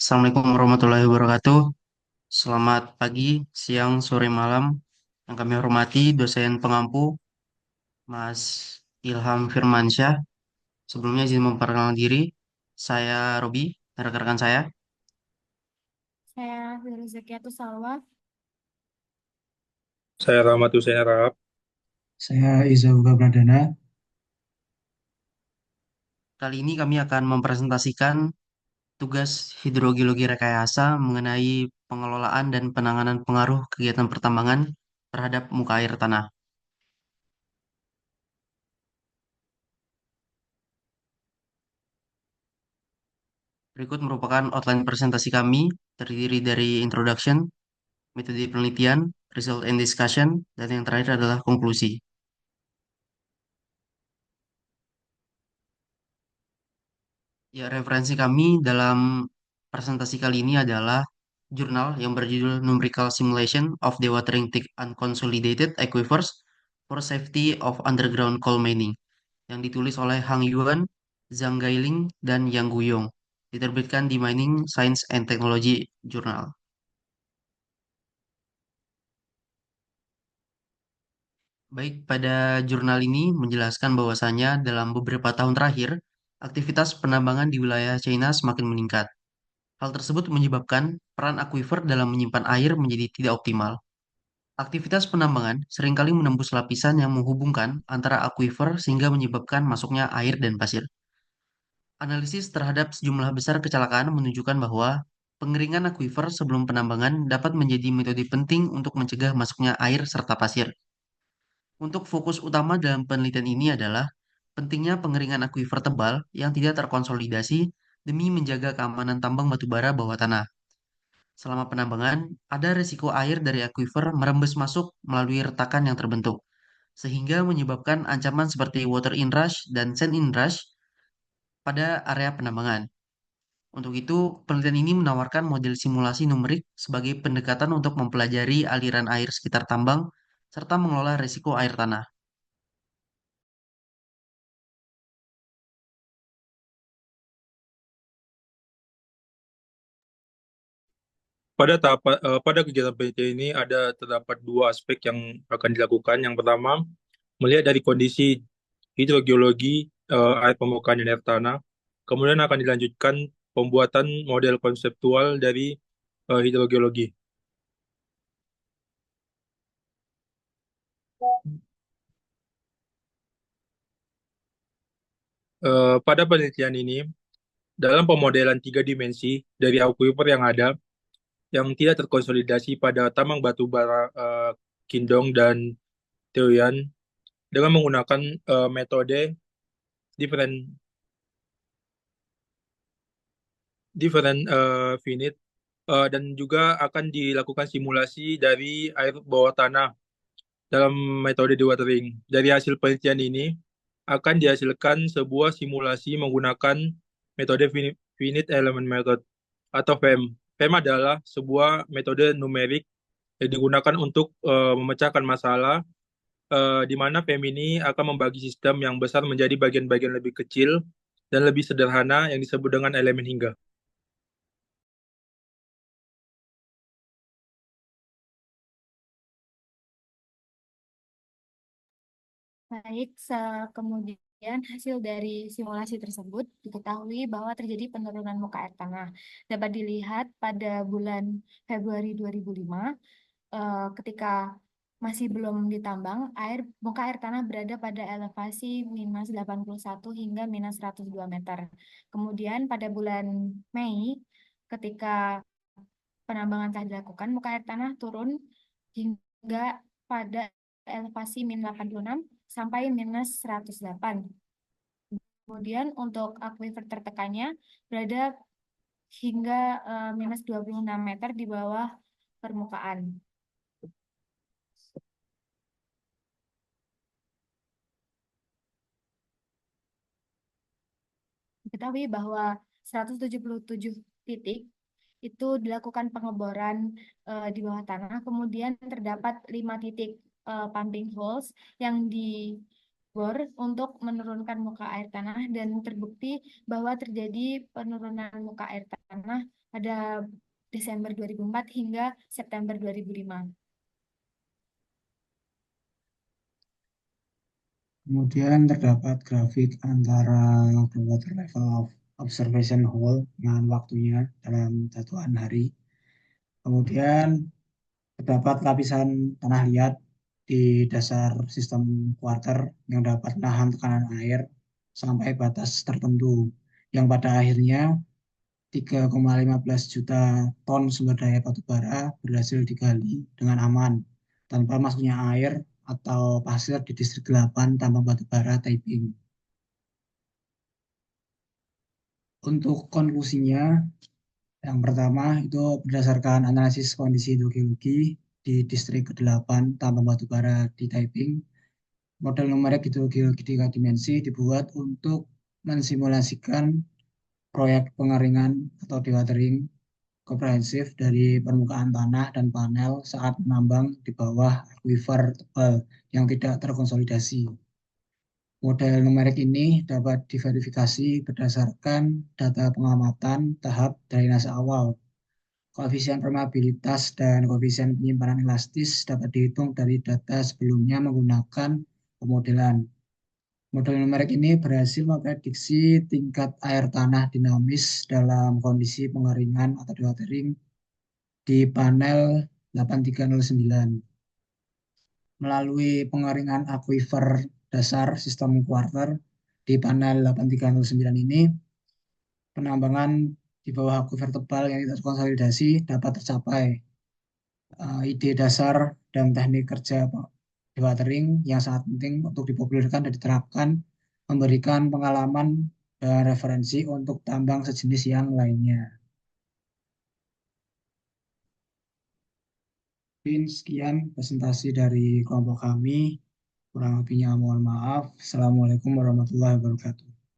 Assalamualaikum warahmatullahi wabarakatuh. Selamat pagi, siang, sore, malam. Yang kami hormati dosen pengampu Mas Ilham Firmansyah. Sebelumnya izin memperkenalkan diri. Saya Robi, dan rekan-rekan saya. Saya dari Zakiatus Salwa. Saya Rahmat Hussein Harahap. Saya Iza Uga Pradana. Kali ini kami akan mempresentasikan tugas hidrogeologi rekayasa mengenai pengelolaan dan penanganan pengaruh kegiatan pertambangan terhadap muka air tanah. Berikut merupakan outline presentasi kami, terdiri dari introduction, metode penelitian, result and discussion, dan yang terakhir adalah konklusi. Ya, referensi kami dalam presentasi kali ini adalah jurnal yang berjudul Numerical Simulation of Dewatering Thick Unconsolidated Aquifers for Safety of Underground Coal Mining yang ditulis oleh Hang Yuan, Zhang Gailing, dan Yang Guyong. Diterbitkan di Mining Science and Technology Journal. Baik, pada jurnal ini menjelaskan bahwasannya dalam beberapa tahun terakhir, aktivitas penambangan di wilayah China semakin meningkat. Hal tersebut menyebabkan peran akuifer dalam menyimpan air menjadi tidak optimal. Aktivitas penambangan seringkali menembus lapisan yang menghubungkan antara akuifer sehingga menyebabkan masuknya air dan pasir. Analisis terhadap sejumlah besar kecelakaan menunjukkan bahwa pengeringan akuifer sebelum penambangan dapat menjadi metode penting untuk mencegah masuknya air serta pasir. Untuk fokus utama dalam penelitian ini adalah pentingnya pengeringan akuifer tebal yang tidak terkonsolidasi demi menjaga keamanan tambang batubara bawah tanah. Selama penambangan, ada risiko air dari akuifer merembes masuk melalui retakan yang terbentuk, sehingga menyebabkan ancaman seperti water inrush dan sand inrush pada area penambangan. Untuk itu, penelitian ini menawarkan model simulasi numerik sebagai pendekatan untuk mempelajari aliran air sekitar tambang serta mengelola risiko air tanah. Pada kegiatan penelitian ini terdapat dua aspek yang akan dilakukan. Yang pertama, melihat dari kondisi hidrogeologi air permukaan dan air tanah. Kemudian akan dilanjutkan pembuatan model konseptual dari hidrogeologi. Pada penelitian ini, dalam pemodelan tiga dimensi dari aquifer yang ada, yang tidak terkonsolidasi pada tambang batu bara Kindong dan Taoyuan, dengan menggunakan metode different different finite, dan juga akan dilakukan simulasi dari air bawah tanah dalam metode dewatering. Dari hasil penelitian ini akan dihasilkan sebuah simulasi menggunakan metode finite element method atau FEM. FEM adalah sebuah metode numerik yang digunakan untuk memecahkan masalah, di mana FEM ini akan membagi sistem yang besar menjadi bagian-bagian lebih kecil dan lebih sederhana yang disebut dengan elemen hingga. Baik, kemudian hasil dari simulasi tersebut diketahui bahwa terjadi penurunan muka air tanah. Dapat dilihat pada bulan Februari 2005, ketika masih belum ditambang, muka air tanah berada pada elevasi minus 81 hingga minus 102 meter. Kemudian pada bulan Mei, ketika penambangan telah dilakukan, muka air tanah turun hingga pada elevasi min 86 sampai minus 108. Kemudian untuk akuifer tertekannya berada hingga minus 26 meter di bawah permukaan. Diketahui bahwa 177 titik itu dilakukan pengeboran di bawah tanah, kemudian terdapat 5 titik pumping holes yang bor untuk menurunkan muka air tanah dan terbukti bahwa terjadi penurunan muka air tanah pada Desember 2004 hingga September 2005. Kemudian terdapat grafik antara the water level of observation hole dengan waktunya dalam satuan hari. Kemudian terdapat lapisan tanah liat di dasar sistem quarter yang dapat menahan tekanan air sampai batas tertentu, yang pada akhirnya 3,15 juta ton sumber daya batu bara berhasil digali dengan aman tanpa masuknya air atau pasir di distrik 8 tambang batu bara Taiping. Untuk konklusinya, yang pertama itu berdasarkan analisis kondisi hidrogeologi di distrik ke-8 tambang batu bara di Taiping, model numerik hidrogeologi 3 dimensi dibuat untuk mensimulasikan proyek pengeringan atau dewatering komprehensif dari permukaan tanah dan panel saat menambang di bawah aquifer tebal yang tidak terkonsolidasi. Model numerik ini dapat diverifikasi berdasarkan data pengamatan tahap drainase awal. Koefisien permeabilitas dan koefisien penyimpanan elastis dapat dihitung dari data sebelumnya menggunakan pemodelan. Model numerik ini berhasil memprediksi tingkat air tanah dinamis dalam kondisi pengeringan atau dewatering di panel 8309. Melalui pengeringan aquifer dasar sistem quarter di panel 8309 ini, penambangan di bawah aquifer tebal yang tidak terkonsolidasi dapat tercapai. Ide dasar dan teknik kerja dewatering yang sangat penting untuk dipopulerkan dan diterapkan, memberikan pengalaman dan referensi untuk tambang sejenis yang lainnya. Mungkin sekian presentasi dari kelompok kami. Kurang lebihnya mohon maaf. Assalamualaikum warahmatullahi wabarakatuh.